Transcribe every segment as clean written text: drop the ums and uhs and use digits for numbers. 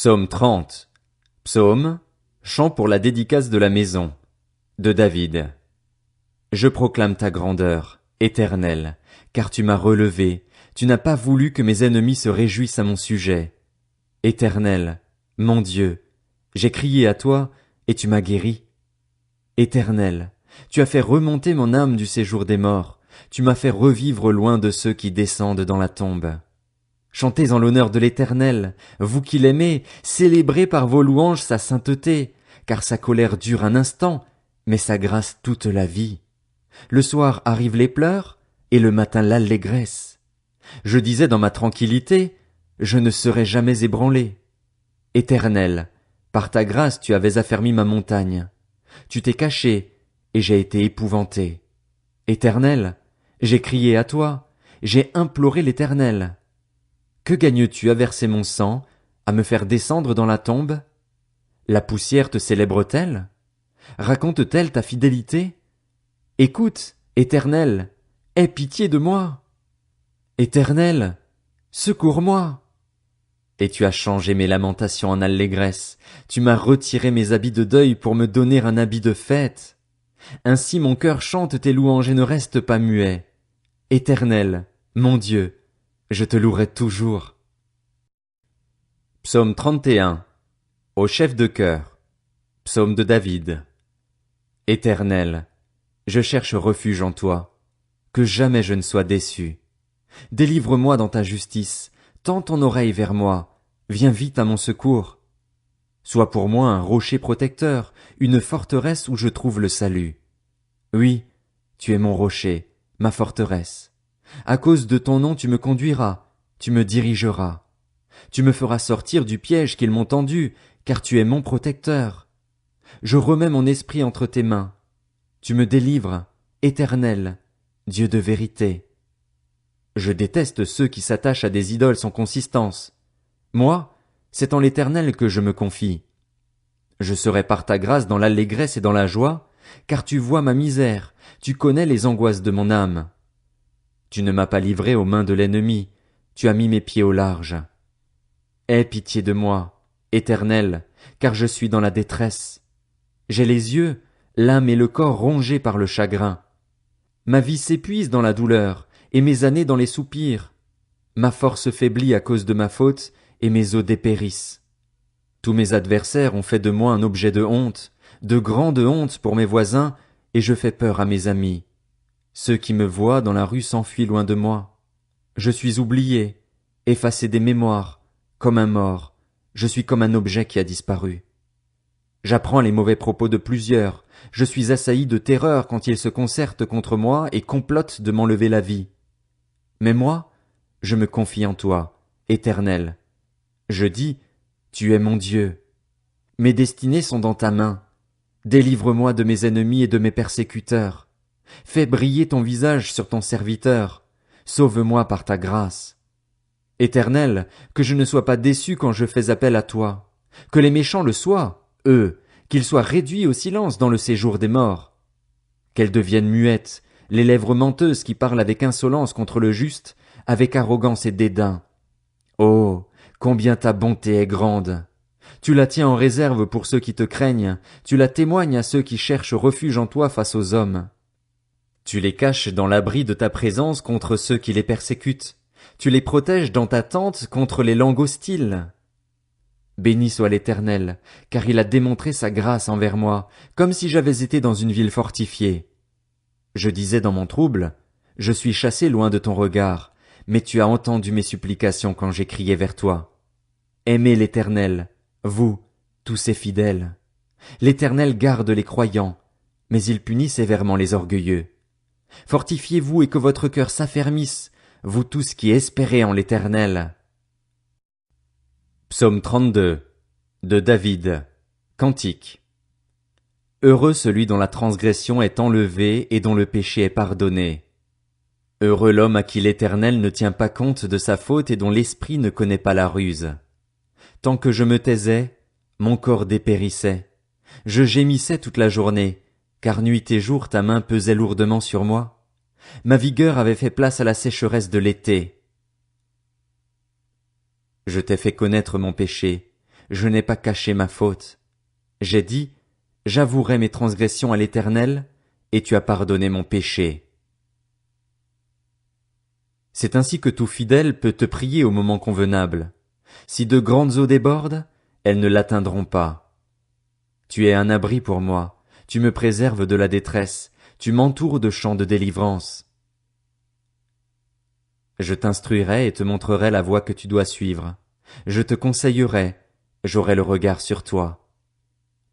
Psaume 30. Psaume, chant pour la dédicace de la maison, de David. Je proclame ta grandeur, Éternel, car tu m'as relevé, tu n'as pas voulu que mes ennemis se réjouissent à mon sujet. Éternel, mon Dieu, j'ai crié à toi, et tu m'as guéri. Éternel, tu as fait remonter mon âme du séjour des morts, tu m'as fait revivre loin de ceux qui descendent dans la tombe. Chantez en l'honneur de l'Éternel, vous qui l'aimez, célébrez par vos louanges sa sainteté, car sa colère dure un instant, mais sa grâce toute la vie. Le soir arrivent les pleurs, et le matin l'allégresse. Je disais dans ma tranquillité, je ne serai jamais ébranlé. Éternel, par ta grâce tu avais affermi ma montagne. Tu t'es caché, et j'ai été épouvanté. Éternel, j'ai crié à toi, j'ai imploré l'Éternel. Que gagnes-tu à verser mon sang, à me faire descendre dans la tombe? La poussière te célèbre-t-elle? Raconte-t-elle ta fidélité? Écoute, Éternel, aie pitié de moi. Éternel, secours-moi. Et tu as changé mes lamentations en allégresse, tu m'as retiré mes habits de deuil pour me donner un habit de fête. Ainsi mon cœur chante tes louanges et ne reste pas muet. Éternel, mon Dieu, je te louerai toujours. Psaume 31. Au chef de chœur. Psaume de David. Éternel, je cherche refuge en toi, que jamais je ne sois déçu. Délivre-moi dans ta justice, tends ton oreille vers moi, viens vite à mon secours. Sois pour moi un rocher protecteur, une forteresse où je trouve le salut. Oui, tu es mon rocher, ma forteresse. À cause de ton nom tu me conduiras, tu me dirigeras. Tu me feras sortir du piège qu'ils m'ont tendu, car tu es mon protecteur. Je remets mon esprit entre tes mains. Tu me délivres, Éternel, Dieu de vérité. Je déteste ceux qui s'attachent à des idoles sans consistance. Moi, c'est en l'Éternel que je me confie. Je serai par ta grâce dans l'allégresse et dans la joie, car tu vois ma misère, tu connais les angoisses de mon âme. Tu ne m'as pas livré aux mains de l'ennemi, tu as mis mes pieds au large. Aie pitié de moi, Éternel, car je suis dans la détresse. J'ai les yeux, l'âme et le corps rongés par le chagrin. Ma vie s'épuise dans la douleur, et mes années dans les soupirs. Ma force faiblit à cause de ma faute, et mes os dépérissent. Tous mes adversaires ont fait de moi un objet de grande honte pour mes voisins, et je fais peur à mes amis. Ceux qui me voient dans la rue s'enfuient loin de moi. Je suis oublié, effacé des mémoires, comme un mort, je suis comme un objet qui a disparu. J'apprends les mauvais propos de plusieurs, je suis assailli de terreur quand ils se concertent contre moi et complotent de m'enlever la vie. Mais moi, je me confie en toi, Éternel. Je dis, tu es mon Dieu. Mes destinées sont dans ta main. Délivre-moi de mes ennemis et de mes persécuteurs. Fais briller ton visage sur ton serviteur. Sauve-moi par ta grâce. Éternel, que je ne sois pas déçu quand je fais appel à toi. Que les méchants le soient, eux, qu'ils soient réduits au silence dans le séjour des morts. Qu'elles deviennent muettes, les lèvres menteuses qui parlent avec insolence contre le juste, avec arrogance et dédain. Oh, combien ta bonté est grande! Tu la tiens en réserve pour ceux qui te craignent, tu la témoignes à ceux qui cherchent refuge en toi face aux hommes. Tu les caches dans l'abri de ta présence contre ceux qui les persécutent. Tu les protèges dans ta tente contre les langues hostiles. Béni soit l'Éternel, car il a démontré sa grâce envers moi, comme si j'avais été dans une ville fortifiée. Je disais dans mon trouble, je suis chassé loin de ton regard, mais tu as entendu mes supplications quand j'ai crié vers toi. Aimez l'Éternel, vous, tous ses fidèles. L'Éternel garde les croyants, mais il punit sévèrement les orgueilleux. Fortifiez-vous et que votre cœur s'affermisse, vous tous qui espérez en l'Éternel. Psaume 32. De David. Cantique. Heureux celui dont la transgression est enlevée et dont le péché est pardonné. Heureux l'homme à qui l'Éternel ne tient pas compte de sa faute et dont l'esprit ne connaît pas la ruse. Tant que je me taisais, mon corps dépérissait. Je gémissais toute la journée, car nuit et jour ta main pesait lourdement sur moi. Ma vigueur avait fait place à la sécheresse de l'été. Je t'ai fait connaître mon péché. je n'ai pas caché ma faute. J'ai dit, j'avouerai mes transgressions à l'Éternel, et tu as pardonné mon péché. C'est ainsi que tout fidèle peut te prier au moment convenable. Si de grandes eaux débordent, elles ne l'atteindront pas. Tu es un abri pour moi, tu me préserves de la détresse, tu m'entoures de chants de délivrance. Je t'instruirai et te montrerai la voie que tu dois suivre. Je te conseillerai, j'aurai le regard sur toi.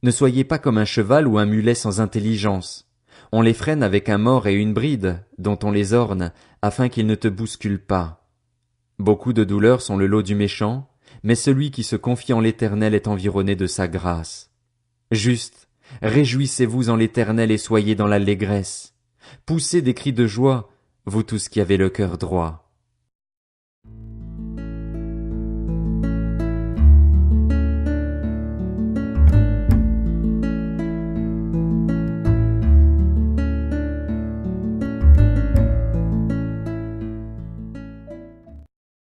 Ne soyez pas comme un cheval ou un mulet sans intelligence. On les freine avec un mors et une bride, dont on les orne, afin qu'ils ne te bousculent pas. Beaucoup de douleurs sont le lot du méchant, mais celui qui se confie en l'Éternel est environné de sa grâce. Juste, réjouissez-vous en l'Éternel et soyez dans l'allégresse. Poussez des cris de joie, vous tous qui avez le cœur droit.